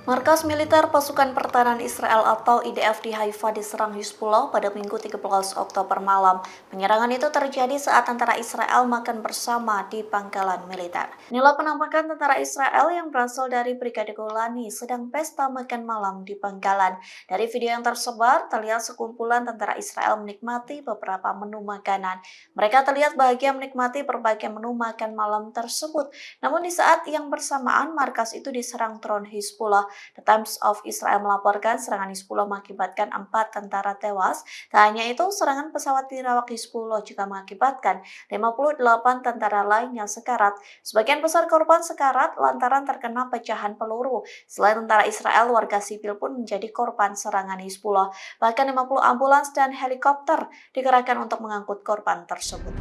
Markas militer pasukan pertahanan Israel atau IDF di Haifa diserang Hizbullah pada Minggu 13 Oktober malam. Penyerangan itu terjadi saat tentara Israel makan bersama di pangkalan militer. Inilah penampakan tentara Israel yang berasal dari Brigade Golani sedang pesta makan malam di pangkalan. Dari video yang tersebar, terlihat sekumpulan tentara Israel menikmati beberapa menu makanan. Mereka terlihat bahagia menikmati berbagai menu makan malam tersebut. Namun di saat yang bersamaan, markas itu diserang drone Hizbullah. The Times of Israel melaporkan serangan Hizbullah mengakibatkan 4 tentara tewas. Tak hanya itu, serangan pesawat dirawak Hizbullah juga mengakibatkan 58 tentara lainnya sekarat. Sebagian besar korban sekarat lantaran terkena pecahan peluru. Selain tentara Israel, warga sipil pun menjadi korban serangan Hizbullah. Bahkan 50 ambulans dan helikopter dikerahkan untuk mengangkut korban tersebut.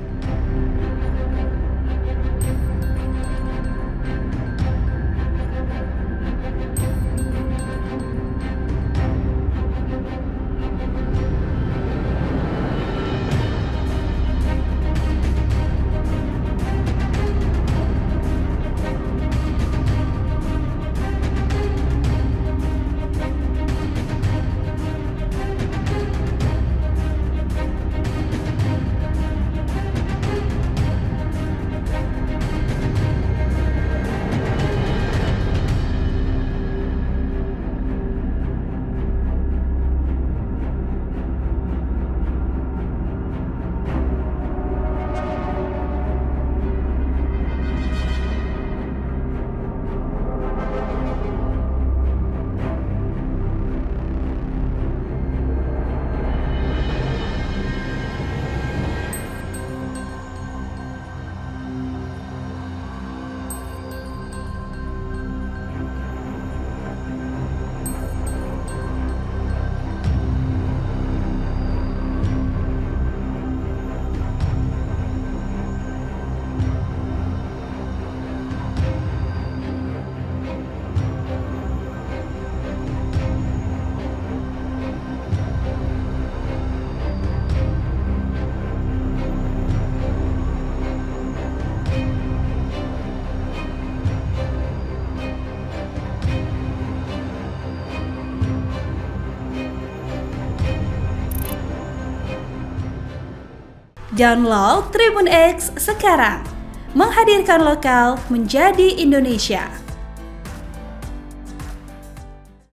Download Tribun X sekarang, menghadirkan lokal menjadi Indonesia.